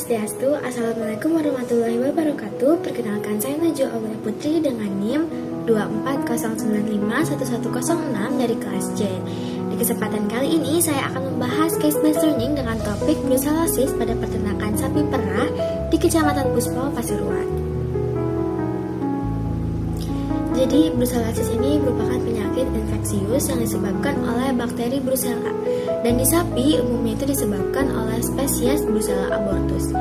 Swastiastu. Assalamualaikum warahmatullahi wabarakatuh. Perkenalkan, saya Najwa Aulia Putri dengan NIM 240951106 dari kelas C. Di kesempatan kali ini saya akan membahas case based learning dengan topik brucellosis pada peternakan sapi perah di Kecamatan Puspo, Pasuruan. Jadi, brucellosis ini merupakan penyakit infeksius yang disebabkan oleh bakteri Brucella. Dan di sapi, umumnya itu disebabkan oleh spesies Brucella abortus.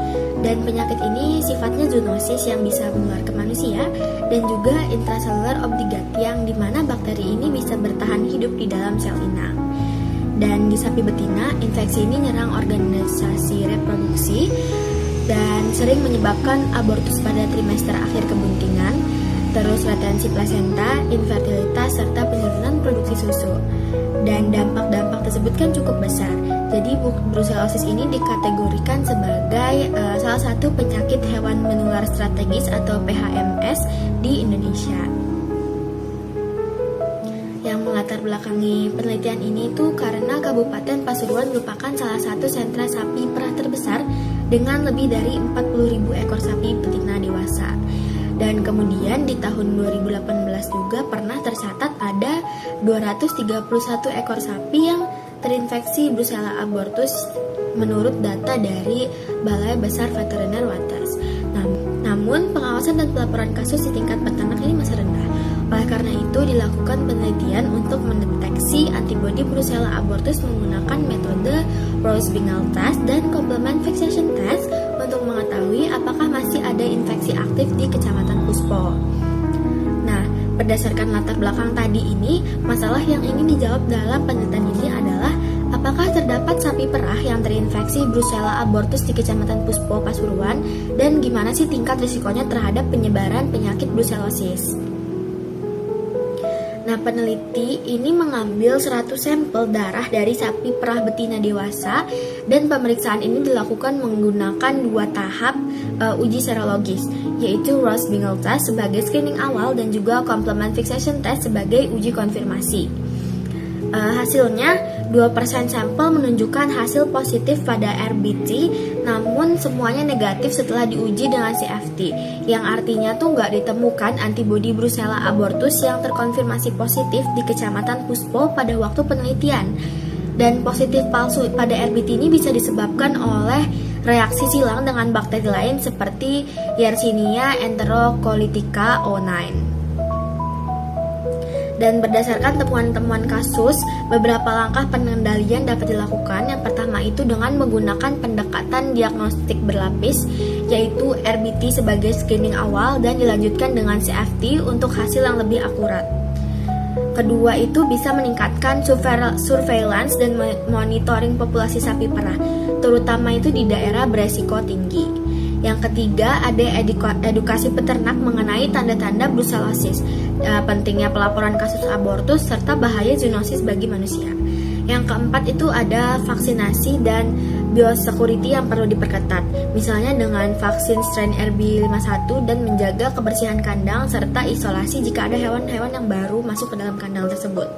Dan penyakit ini sifatnya zoonosis yang bisa menular ke manusia, dan juga intracellular obligat yang dimana bakteri ini bisa bertahan hidup di dalam sel inang. Dan di sapi betina, infeksi ini menyerang organisasi reproduksi dan sering menyebabkan abortus pada trimester akhir kebuntingan, terus retensi plasenta, infertilitas, serta penurunan produksi susu. Dan dampak-dampak tersebut kan cukup besar. Jadi brucellosis ini dikategorikan sebagai salah satu penyakit hewan menular strategis atau PHMS di Indonesia. Yang melatar belakangi penelitian ini tuh karena Kabupaten Pasuruan merupakan salah satu sentra sapi perah terbesar dengan lebih dari 40.000 ekor sapi betina dewasa. Dan kemudian di tahun 2018 juga pernah tercatat ada 231 ekor sapi yang terinfeksi Brucella abortus menurut data dari Balai Besar Veteriner Waters. Namun pengawasan dan pelaporan kasus di tingkat peternak ini masih rendah. Oleh karena itu dilakukan penelitian untuk mendeteksi antibodi Brucella abortus menggunakan metode Ross-Bingham test dan complement fixation test untuk mengetahui apakah masih ada infeksi aktif di Kecamatan Puspo. Nah, berdasarkan latar belakang tadi ini, masalah yang ingin dijawab dalam penelitian ini adalah apakah terdapat sapi perah yang terinfeksi Brucella abortus di Kecamatan Puspo, Pasuruan, dan gimana sih tingkat risikonya terhadap penyebaran penyakit brucellosis. Nah, peneliti ini mengambil 100 sampel darah dari sapi perah betina dewasa dan pemeriksaan ini dilakukan menggunakan 2 tahap uji serologis, yaitu Ross-Bingham test sebagai screening awal dan juga complement fixation test sebagai uji konfirmasi. Hasilnya 2% sampel menunjukkan hasil positif pada RBT, namun semuanya negatif setelah diuji dengan CFT, yang artinya tuh nggak ditemukan antibodi Brucella abortus yang terkonfirmasi positif di Kecamatan Puspo pada waktu penelitian. Dan positif palsu pada RBT ini bisa disebabkan oleh reaksi silang dengan bakteri lain seperti Yersinia enterocolitica O9. Dan berdasarkan temuan-temuan kasus, beberapa langkah pengendalian dapat dilakukan. Yang pertama itu dengan menggunakan pendekatan diagnostik berlapis, yaitu RBT sebagai screening awal dan dilanjutkan dengan CFT untuk hasil yang lebih akurat. Kedua itu bisa meningkatkan surveillance dan monitoring populasi sapi perah, terutama itu di daerah beresiko tinggi. Yang ketiga, ada edukasi peternak mengenai tanda-tanda brucellosis, pentingnya pelaporan kasus abortus, serta bahaya zoonosis bagi manusia. Yang keempat itu ada vaksinasi dan biosecurity yang perlu diperketat, misalnya dengan vaksin strain RB51 dan menjaga kebersihan kandang, serta isolasi jika ada hewan-hewan yang baru masuk ke dalam kandang tersebut.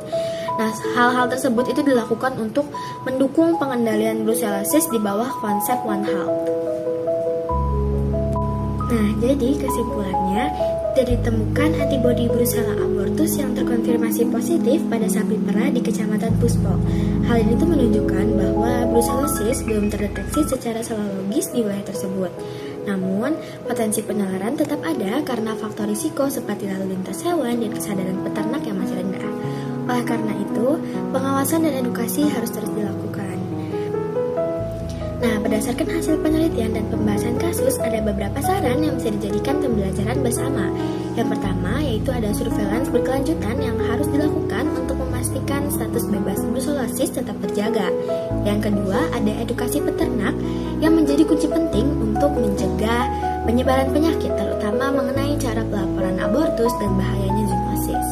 Nah, hal-hal tersebut itu dilakukan untuk mendukung pengendalian brucellosis di bawah konsep One Health. Nah, jadi kesimpulannya, tidak ditemukan antibodi Brucella abortus yang terkonfirmasi positif pada sapi perah di Kecamatan Puspo. Hal ini tuh menunjukkan bahwa brucellosis belum terdeteksi secara serologis di wilayah tersebut. Namun, potensi penularan tetap ada karena faktor risiko seperti lalu lintas hewan dan kesadaran peternak yang masih rendah. Oleh karena itu, pengawasan dan edukasi harus terus dilakukan. Nah, berdasarkan hasil penelitian dan pembahasan kasus, ada beberapa saran yang bisa dijadikan pembelajaran bersama. Yang pertama, yaitu ada surveillance berkelanjutan yang harus dilakukan untuk memastikan status bebas brucellosis tetap terjaga. Yang kedua, ada edukasi peternak yang menjadi kunci penting untuk mencegah penyebaran penyakit, terutama mengenai cara pelaporan abortus dan bahayanya zoonosis.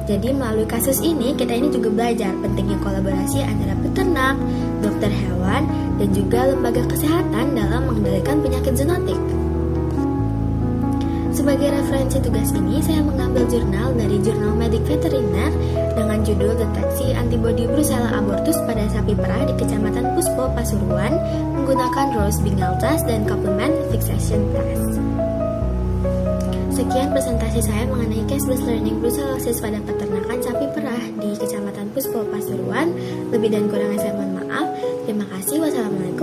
Jadi melalui kasus ini, kita ini juga belajar pentingnya kolaborasi antara peternak, dokter hewan, dan juga lembaga kesehatan dalam mengendalikan penyakit zoonotik. Sebagai referensi tugas ini, saya mengambil jurnal dari Jurnal Medik Veteriner dengan judul Deteksi Antibodi Brucella abortus pada sapi perah di Kecamatan Puspo, Pasuruan menggunakan Rose Bingham Test dan Complement Fixation Test. Sekian presentasi saya mengenai case-based learning brucellosis pada peternakan sapi perah di Kecamatan Puspo, Pasuruan. Lebih dan kurangnya saya mohon maaf. Terima kasih. Wassalamualaikum.